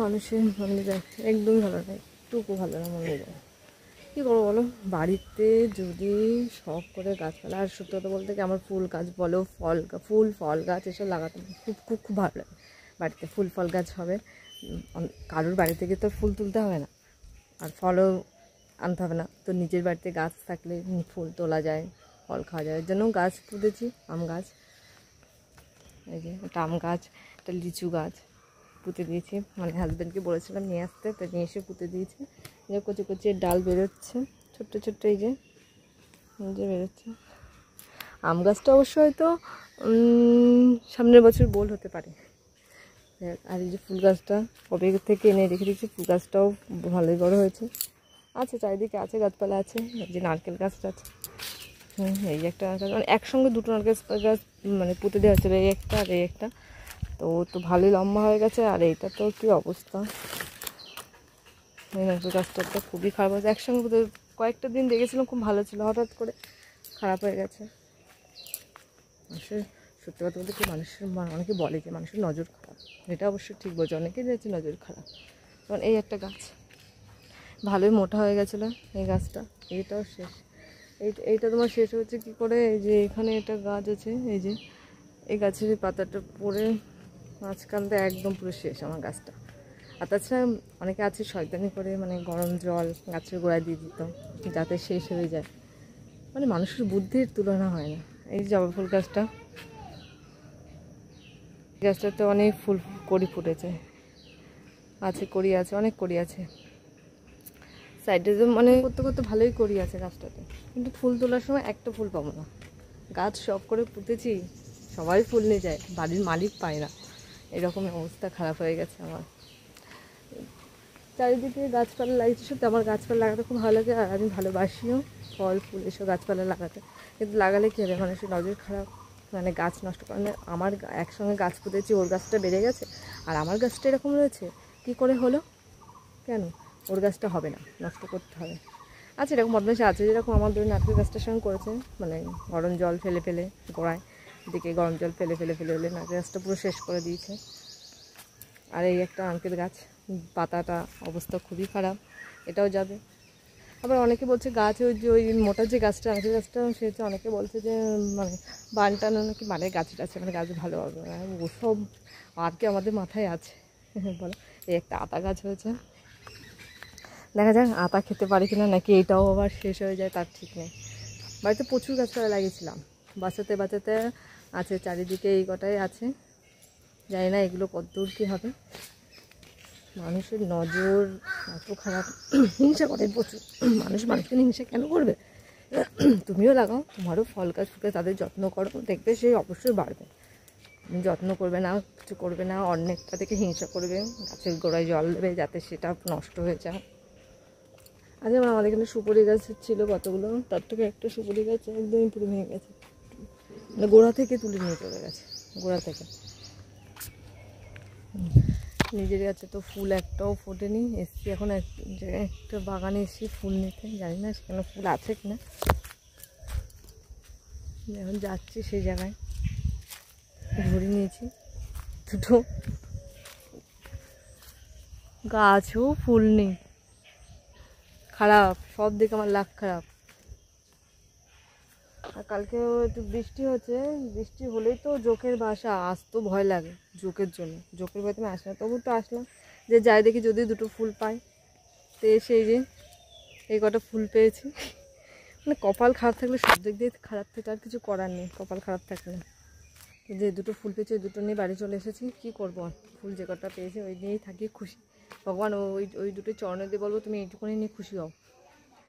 মানুষের মনে যায় একদমই ভালো নয়, একটুকু ভালো না মনে যায়। কী করবো বলো, বাড়িতে যদি শখ করে গাছপালা, আর সত্যি কথা বলতে কি আমার ফুল গাছ বলো, ফল গাছ এসব লাগাতে খুব খুব খুব ভালো লাগে। বাড়িতে ফুল ফল গাছ হবে, কারোর বাড়ি থেকে তো ফুল তুলতে হবে না আর ফলও আনতে হবে না, তো নিজের বাড়িতে গাছ থাকলে ফুল তোলা যায়, ফল খাওয়া যায়। এর জন্য গাছ পুঁতেছি, আম গাছ, এই যে একটা আম গাছ, একটা লিচু গাছ পুঁতে দিয়েছি, মানে হাজব্যান্ডকে বলেছিলাম নিয়ে আসতে, তো নিয়ে এসে পুঁতে দিয়েছি। যে কচি কচি ডাল বেরোচ্ছে ছোট্ট ছোট্ট, এই যে বেরোচ্ছে। আম গাছটা অবশ্য হয়তো সামনের বছর বোল হতে পারে। আর এই যে ফুল গাছটা কবে থেকে এনে রেখে দিয়েছি, ফুল গাছটাও ভালোই বড় হয়েছে। আচ্ছা চারিদিকে আছে গাছপালা আছে, এই যে নারকেল গাছটা আছে, এই একটা নারকেল, মানে একসঙ্গে দুটো নারকেল গাছ মানে পুঁতে দেওয়া হচ্ছিলো, এই একটা আর এই একটা, তো ভালোই লম্বা হয়ে গেছে। আর এইটা তো কী অবস্থা, এই নারকেল গাছটা তো খুবই খারাপ হয়েছে। একসঙ্গে কয়েকটা দিন দেখেছিলাম খুব ভালো ছিল, হঠাৎ করে খারাপ হয়ে গেছে। মানুষের সত্যি কথা বলতে কি, মানুষের অনেকে বলে যে মানুষের নজর খারাপ, এটা অবশ্য ঠিক বলছে, অনেকে যাচ্ছে নজর খারাপ। কারণ এই একটা গাছ ভালোই মোটা হয়ে গেছিলো, এই গাছটা, এইটাও শেষ। এইটা তোমার শেষ হচ্ছে কি করে, এই যে এখানে একটা গাছ আছে, এই যে এই গাছের পাতাটা পড়ে মাঝখানটা একদম পুরো শেষ আমার গাছটা। আর তাছাড়া অনেকে আছে শয়তানি করে, মানে গরম জল গাছের গোড়ায় দিয়ে দিত যাতে শেষ হয়ে যায়, মানে মানুষের বুদ্ধির তুলনা হয় না। এই জবা ফুল গাছটা, গাছটাতে অনেক ফুল কড়ি ফুটেছে, আছে কড়ি আছে, অনেক কড়ি আছে সাইডে, মানে করতে করতে ভালোই কড়ি আছে গাছটাতে, কিন্তু ফুল তোলার সময় একটা ফুল পাবো না। গাছ শখ করে পুঁতেছি, সবাই ফুল নিয়ে যায়, বাড়ির মালিক পায় না, এরকম অবস্থা খারাপ হয়ে গেছে আমার। চারিদিকে গাছপালা লাগিয়েছি, সত্যি আমার গাছপালা লাগাতে খুব ভালো লাগে, আর আমি ভালোবাসিও ফল ফুল এসব গাছপালা লাগাতে। কিন্তু লাগালে কী হবে, মানুষের নজর খারাপ, মানে গাছ নষ্ট করে। আমার একসঙ্গে গাছ পুঁতেছি, ওর গাছটা বেড়ে গেছে আর আমার গাছটা এরকম রয়েছে, কী করে হলো, কেন? ওর গাছটা হবে না, নষ্ট করতে হবে। আচ্ছা এরকম বদমাইশি আছে, যেরকম আমার ধরুন নারকেল গাছটার সঙ্গে করেছে, মানে গরম জল ফেলে ফেলে গোড়ায় দিকে গরম জল ফেলে ফেলে ফেলে ফেলে নারকেল গাছটা পুরো শেষ করে দিয়েছে। আর এই একটা নারকেল গাছ, পাতাটা অবস্থা খুবই খারাপ, এটাও যাবে। আবার অনেকে বলছে গাছ, ওই মোটা যে গাছটা নারকেল গাছটা, সে হচ্ছে অনেকে বলছে যে মানে বান টানো নাকি, মানে গাছের আছে, মানে গাছ ভালো হবে, ওসব আর কি আমাদের মাথায় আছে বলো। এই একটা আতা গাছ হয়েছে, দেখা যাক আতা খেতে পারি কিনা, নাকি এটাও আবার শেষ হয়ে যায় তার ঠিক নেই। বাড়িতে প্রচুর গাছপালা লাগিয়েছিলাম, বাঁচাতে বাঁচাতে আছে চারিদিকে, এই কটাই আছে, জানি না এগুলো কতদূর কী হবে। মানুষের নজর এত খারাপ, হিংসা করে প্রচুর মানুষ, মানুষকে হিংসা কেন করবে? তুমিও লাগাও, তোমারও ফল গাছ ফুল গাছ, তাদের যত্ন করো, দেখবে সে অবশ্যই বাড়বে। তুমি যত্ন করবে না, কিছু করবে না, অনেকটা থেকে হিংসা করবে, গাছের গোড়ায় জল দেবে যাতে সেটা নষ্ট হয়ে যায়। আচ্ছা আমাদের এখানে সুপারি গাছ ছিল কতগুলো, তার থেকে একটা সুপারি গাছ একদমই পুরো ভেঙে গেছে, মানে গোড়া থেকে তুলে নিয়ে চলে গেছে, গোড়া থেকে। নিজের কাছে তো ফুল একটাও ফোটেনি, এসছি এখন এক জায়গায় একটা বাগানে এসছি ফুল নিতে, জানি না সেখানে ফুল আছে কিনা, এখন যাচ্ছি সেই জায়গায়, ঘুরে নিয়েছি দুটো, গাছেও ফুল নেই, খারাপ সব দিকে আমার লাক খারাপ। আর কালকেও একটু বৃষ্টি হচ্ছে, বৃষ্টি হলেই তো জোকের বাসা, আসতো ভয় লাগে জোকের জন্য, জোকের ভয়তে আমি আসলাম, তবু তো আসলাম, যে যাই দেখি যদি দুটো ফুল পাই, তো সেই যে এই কটা ফুল পেয়েছি। মানে কপাল খারাপ থাকলে সব দিক দিয়ে খারাপ থাকে, আর কিছু করার নেই কপাল খারাপ থাকলে। যে দুটো ফুল পেয়েছি, দুটো নিয়ে বাড়ি চলে এসেছি, কী করবো, ফুল যে কটা পেয়েছি ওই নিয়েই থাকি খুশি। ভগবান ওই দুটো চরণে দিয়ে বলবো তুমি এইটুকুনি নিয়ে খুশি হও।